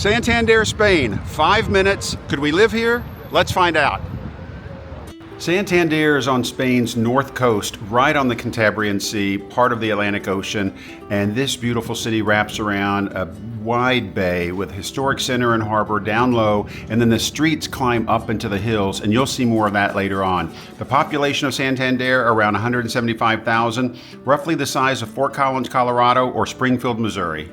Santander, Spain, 5 minutes. Could we live here? Let's find out. Santander is on Spain's north coast, right on the Cantabrian Sea, part of the Atlantic Ocean, and this beautiful city wraps around a wide bay with a historic center and harbor down low, and then the streets climb up into the hills, and you'll see more of that later on. The population of Santander, around 175,000, roughly the size of Fort Collins, Colorado, or Springfield, Missouri.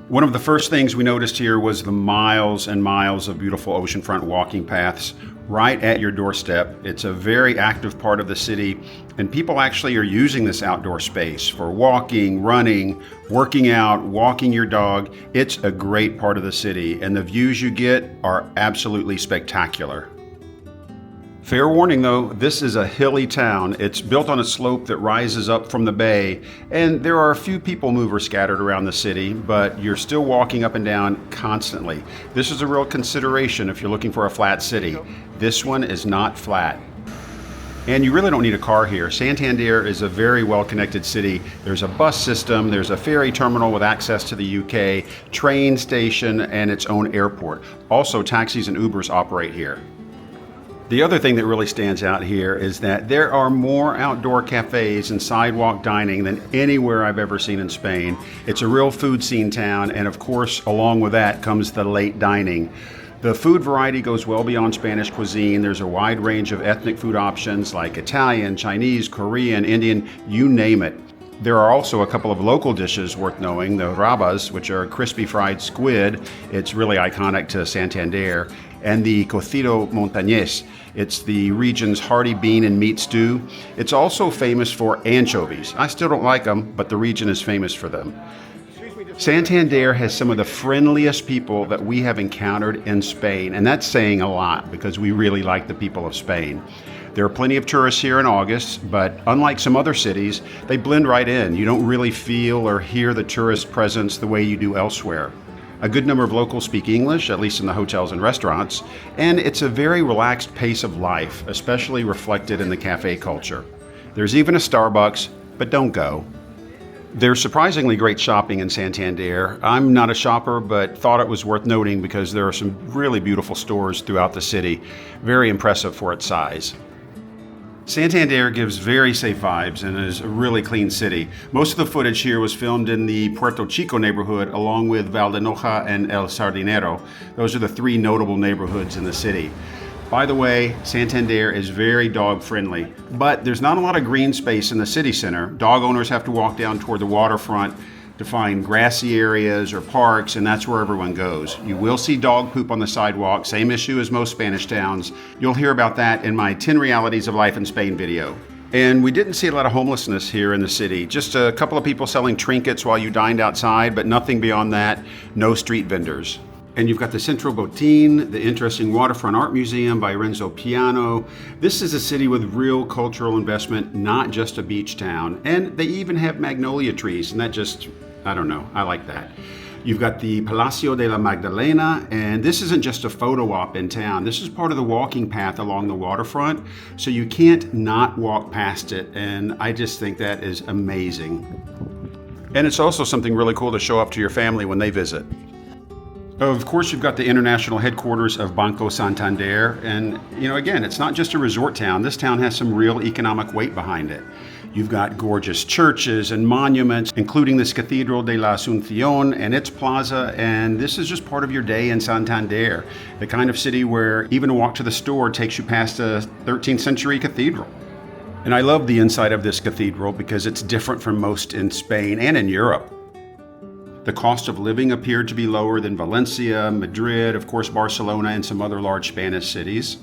One of the first things we noticed here was the miles and miles of beautiful oceanfront walking paths right at your doorstep. It's a very active part of the city, and people actually are using this outdoor space for walking, running, working out, walking your dog. It's a great part of the city, and the views you get are absolutely spectacular. Fair warning though, this is a hilly town. It's built on a slope that rises up from the bay, and there are a few people movers scattered around the city, but you're still walking up and down constantly. This is a real consideration if you're looking for a flat city. This one is not flat. And you really don't need a car here. Santander is a very well-connected city. There's a bus system, there's a ferry terminal with access to the UK, train station, and its own airport. Also, taxis and Ubers operate here. The other thing that really stands out here is that there are more outdoor cafes and sidewalk dining than anywhere I've ever seen in Spain. It's a real food scene town, and of course, along with that comes the late dining. The food variety goes well beyond Spanish cuisine. There's a wide range of ethnic food options like Italian, Chinese, Korean, Indian, you name it. There are also a couple of local dishes worth knowing, the rabas, which are crispy fried squid. It's really iconic to Santander. And the cocido montañés. It's the region's hearty bean and meat stew. It's also famous for anchovies. I still don't like them, but the region is famous for them. Santander has some of the friendliest people that we have encountered in Spain, and that's saying a lot because we really like the people of Spain. There are plenty of tourists here in August, but unlike some other cities, they blend right in. You don't really feel or hear the tourist presence the way you do elsewhere. A good number of locals speak English, at least in the hotels and restaurants, and it's a very relaxed pace of life, especially reflected in the cafe culture. There's even a Starbucks, but don't go. There's surprisingly great shopping in Santander. I'm not a shopper, but thought it was worth noting because there are some really beautiful stores throughout the city, very impressive for its size. Santander gives very safe vibes and is a really clean city. Most of the footage here was filmed in the Puertochico neighborhood along with Valdenoja and El Sardinero. Those are the three notable neighborhoods in the city. By the way, Santander is very dog friendly, but there's not a lot of green space in the city center. Dog owners have to walk down toward the waterfront to find grassy areas or parks, and that's where everyone goes. You will see dog poop on the sidewalk, same issue as most Spanish towns. You'll hear about that in my 10 Realities of Life in Spain video. And we didn't see a lot of homelessness here in the city. Just a couple of people selling trinkets while you dined outside, but nothing beyond that. No street vendors. And you've got the Centro Botín, the interesting Waterfront Art Museum by Renzo Piano. This is a city with real cultural investment, not just a beach town. And they even have magnolia trees, and that just, I don't know, I like that. You've got the Palacio de la Magdalena, and this isn't just a photo op in town. This is part of the walking path along the waterfront, so you can't not walk past it, and I just think that is amazing. And it's also something really cool to show up to your family when they visit. Of course, you've got the international headquarters of Banco Santander, and again, it's not just a resort town. This town has some real economic weight behind it. You've got gorgeous churches and monuments, including this Cathedral de la Asunción and its plaza, and this is just part of your day in Santander, the kind of city where even a walk to the store takes you past a 13th century cathedral. And I love the inside of this cathedral because it's different from most in Spain and in Europe. The cost of living appeared to be lower than Valencia, Madrid, of course Barcelona, and some other large Spanish cities.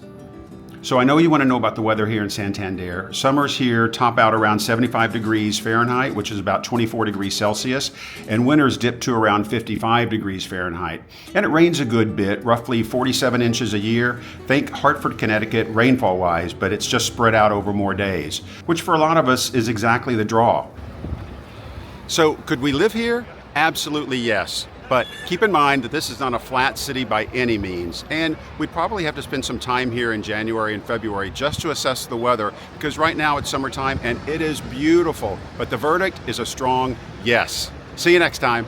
So I know you want to know about the weather here in Santander. Summers here top out around 75 degrees Fahrenheit, which is about 24 degrees Celsius, and winters dip to around 55 degrees Fahrenheit. And it rains a good bit, roughly 47 inches a year. Think Hartford, Connecticut, rainfall-wise, but it's just spread out over more days, which for a lot of us is exactly the draw. So could we live here? Absolutely yes. But keep in mind that this is not a flat city by any means, and we'd probably have to spend some time here in January and February just to assess the weather, because right now it's summertime and it is beautiful. But the verdict is a strong yes. See you next time.